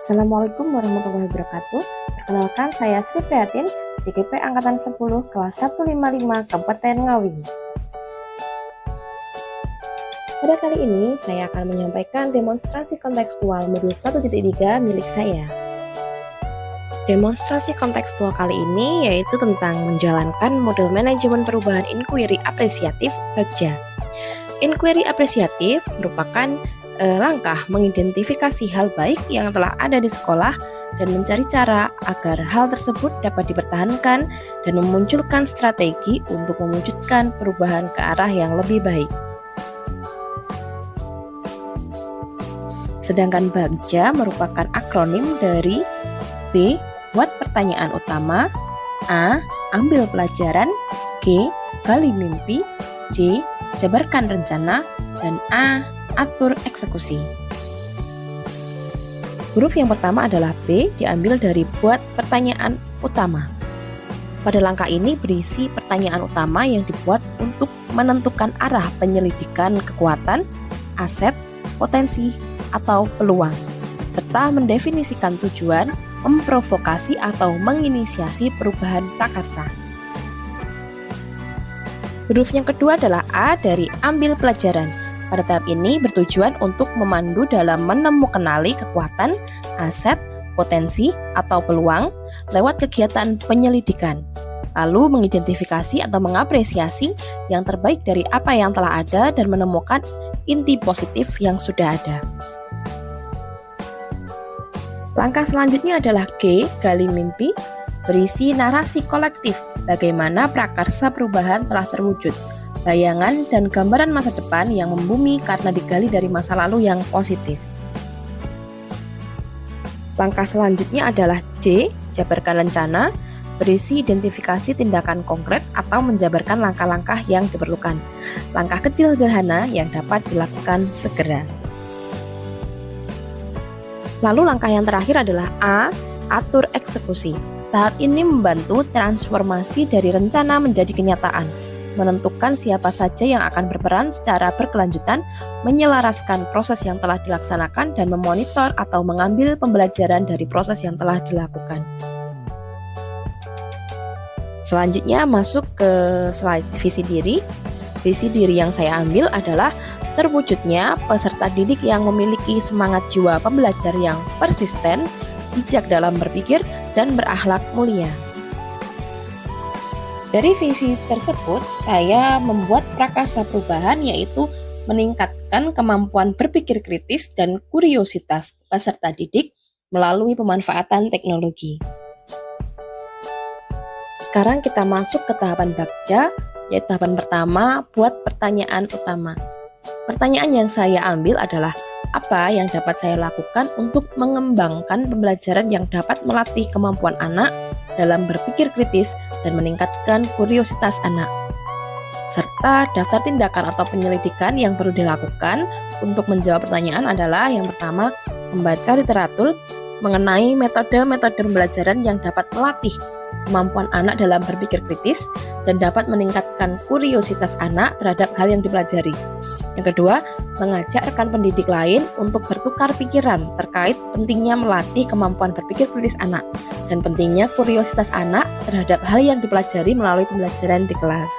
Assalamualaikum warahmatullahi wabarakatuh. Perkenalkan, saya Sri Prihatin, JKP Angkatan 10, kelas 155, Kabupaten Ngawi. Pada kali ini, saya akan menyampaikan demonstrasi kontekstual modul 1.3 milik saya. Demonstrasi kontekstual kali ini yaitu tentang menjalankan model manajemen perubahan inquiry apresiatif BAGJA. Inquiry apresiatif merupakan langkah mengidentifikasi hal baik yang telah ada di sekolah dan mencari cara agar hal tersebut dapat dipertahankan dan memunculkan strategi untuk mewujudkan perubahan ke arah yang lebih baik. Sedangkan BAGJA merupakan akronim dari B. Buat pertanyaan utama, A. Ambil pelajaran, G. Gali mimpi, C. Jabarkan rencana, dan A. Atur eksekusi. Huruf yang pertama adalah B, diambil dari buat pertanyaan utama. Pada langkah ini berisi pertanyaan utama yang dibuat untuk menentukan arah penyelidikan kekuatan, aset, potensi, atau peluang, serta mendefinisikan tujuan, memprovokasi atau menginisiasi perubahan prakarsa. Huruf yang kedua adalah A dari ambil pelajaran. Pada tahap ini bertujuan untuk memandu dalam menemukanali kekuatan, aset, potensi, atau peluang lewat kegiatan penyelidikan, lalu mengidentifikasi atau mengapresiasi yang terbaik dari apa yang telah ada dan menemukan inti positif yang sudah ada. Langkah selanjutnya adalah G, gali mimpi, berisi narasi kolektif bagaimana prakarsa perubahan telah terwujud, bayangan dan gambaran masa depan yang membumi karena digali dari masa lalu yang positif. Langkah selanjutnya adalah J, jabarkan rencana, berisi identifikasi tindakan konkret atau menjabarkan langkah-langkah yang diperlukan. Langkah kecil sederhana yang dapat dilakukan segera. Lalu langkah yang terakhir adalah A, atur eksekusi. Tahap ini membantu transformasi dari rencana menjadi kenyataan, menentukan siapa saja yang akan berperan secara berkelanjutan, menyelaraskan proses yang telah dilaksanakan, dan memonitor atau mengambil pembelajaran dari proses yang telah dilakukan. Selanjutnya masuk ke slide visi diri. Visi diri yang saya ambil adalah terwujudnya peserta didik yang memiliki semangat jiwa pembelajar yang persisten, bijak dalam berpikir, dan berakhlak mulia. Dari visi tersebut, saya membuat prakarsa perubahan yaitu meningkatkan kemampuan berpikir kritis dan kuriositas peserta didik melalui pemanfaatan teknologi. Sekarang kita masuk ke tahapan BAGJA, yaitu tahapan pertama, buat pertanyaan utama. Pertanyaan yang saya ambil adalah, apa yang dapat saya lakukan untuk mengembangkan pembelajaran yang dapat melatih kemampuan anak dalam berpikir kritis dan meningkatkan kuriositas anak, serta daftar tindakan atau penyelidikan yang perlu dilakukan untuk menjawab pertanyaan adalah yang pertama, membaca literatur mengenai metode-metode pembelajaran yang dapat melatih kemampuan anak dalam berpikir kritis dan dapat meningkatkan kuriositas anak terhadap hal yang dipelajari. Yang kedua, mengajak rekan pendidik lain untuk bertukar pikiran terkait pentingnya melatih kemampuan berpikir kritis anak dan pentingnya kuriositas anak terhadap hal yang dipelajari melalui pembelajaran di kelas.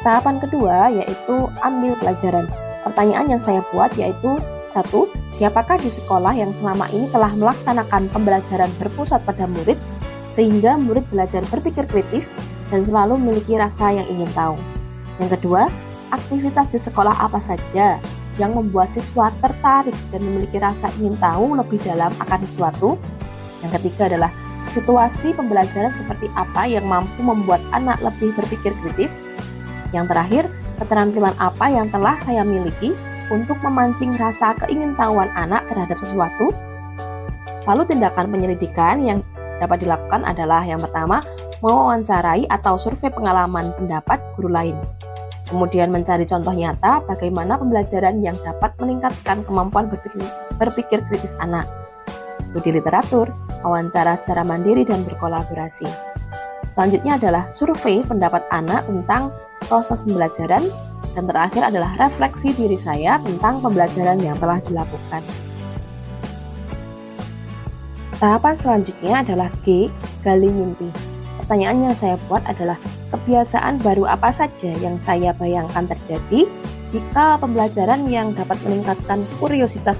Tahapan kedua yaitu ambil pelajaran. Pertanyaan yang saya buat yaitu 1. Siapakah di sekolah yang selama ini telah melaksanakan pembelajaran berpusat pada murid sehingga murid belajar berpikir kritis dan selalu memiliki rasa yang ingin tahu. Yang kedua, aktivitas di sekolah apa saja yang membuat siswa tertarik dan memiliki rasa ingin tahu lebih dalam akan sesuatu. Yang ketiga adalah situasi pembelajaran seperti apa yang mampu membuat anak lebih berpikir kritis. Yang terakhir, keterampilan apa yang telah saya miliki untuk memancing rasa keingintahuan anak terhadap sesuatu. Lalu tindakan penyelidikan yang dapat dilakukan adalah yang pertama, mewawancarai atau survei pengalaman pendapat guru lain. Kemudian mencari contoh nyata bagaimana pembelajaran yang dapat meningkatkan kemampuan berpikir kritis anak. Studi literatur, wawancara secara mandiri dan berkolaborasi. Selanjutnya adalah survei pendapat anak tentang proses pembelajaran Dan terakhir adalah refleksi diri saya tentang pembelajaran yang telah dilakukan. Tahapan selanjutnya adalah G, gali mimpi. Pertanyaan yang saya buat adalah kebiasaan baru apa saja yang saya bayangkan terjadi jika pembelajaran yang dapat meningkatkan kuriositas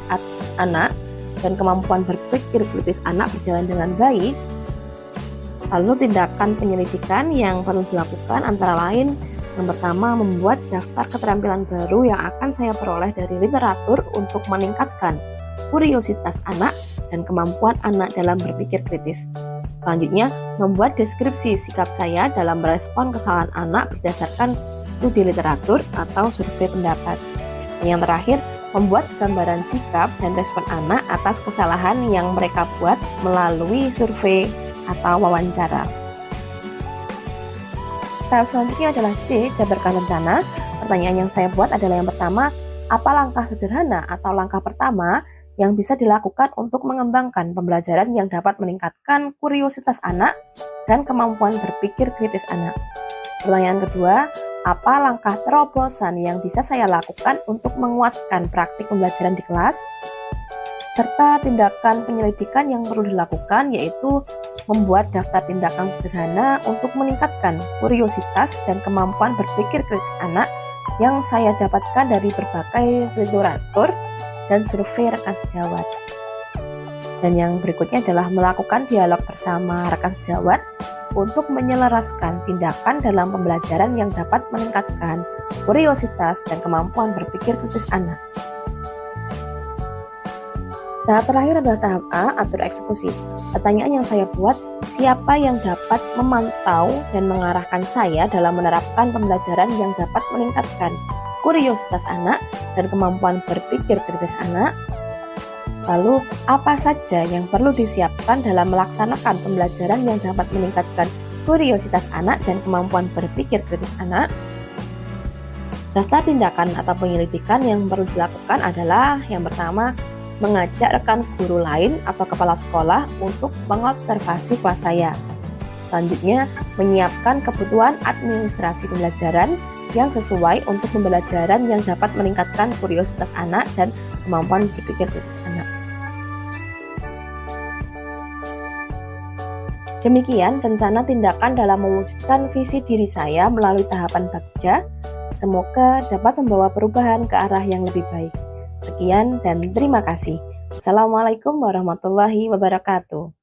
anak dan kemampuan berpikir kritis anak berjalan dengan baik. Lalu tindakan penyelidikan yang perlu dilakukan antara lain yang pertama, membuat daftar keterampilan baru yang akan saya peroleh dari literatur untuk meningkatkan kuriositas anak dan kemampuan anak dalam berpikir kritis. Selanjutnya, membuat deskripsi sikap saya dalam merespon kesalahan anak berdasarkan studi literatur atau survei pendapat. Dan yang terakhir, membuat gambaran sikap dan respon anak atas kesalahan yang mereka buat melalui survei atau wawancara. Tahap selanjutnya adalah C, jabarkan rencana. Pertanyaan yang saya buat adalah yang pertama, apa langkah sederhana atau langkah pertama yang bisa dilakukan untuk mengembangkan pembelajaran yang dapat meningkatkan kuriositas anak dan kemampuan berpikir kritis anak. Pertanyaan kedua, apa langkah terobosan yang bisa saya lakukan untuk menguatkan praktik pembelajaran di kelas? Serta tindakan penyelidikan yang perlu dilakukan yaitu membuat daftar tindakan sederhana untuk meningkatkan kuriositas dan kemampuan berpikir kritis anak yang saya dapatkan dari berbagai literatur dan survei rekan sejawat. Dan yang berikutnya adalah melakukan dialog bersama rekan sejawat untuk menyelaraskan tindakan dalam pembelajaran yang dapat meningkatkan kuriositas dan kemampuan berpikir kritis anak. Tahap terakhir adalah tahap A, atur eksekusi. Pertanyaan yang saya buat, siapa yang dapat memantau dan mengarahkan saya dalam menerapkan pembelajaran yang dapat meningkatkan kuriositas anak dan kemampuan berpikir kritis anak? Lalu, apa saja yang perlu disiapkan dalam melaksanakan pembelajaran yang dapat meningkatkan kuriositas anak dan kemampuan berpikir kritis anak? Daftar tindakan atau penyelidikan yang perlu dilakukan adalah yang pertama, mengajak rekan guru lain atau kepala sekolah untuk mengobservasi kelas saya. Selanjutnya, menyiapkan kebutuhan administrasi pembelajaran yang sesuai untuk pembelajaran yang dapat meningkatkan kuriositas anak dan kemampuan berpikir kritis anak. Demikian rencana tindakan dalam mewujudkan visi diri saya melalui tahapan Bagja. Semoga dapat membawa perubahan ke arah yang lebih baik. Sekian dan terima kasih. Assalamualaikum warahmatullahi wabarakatuh.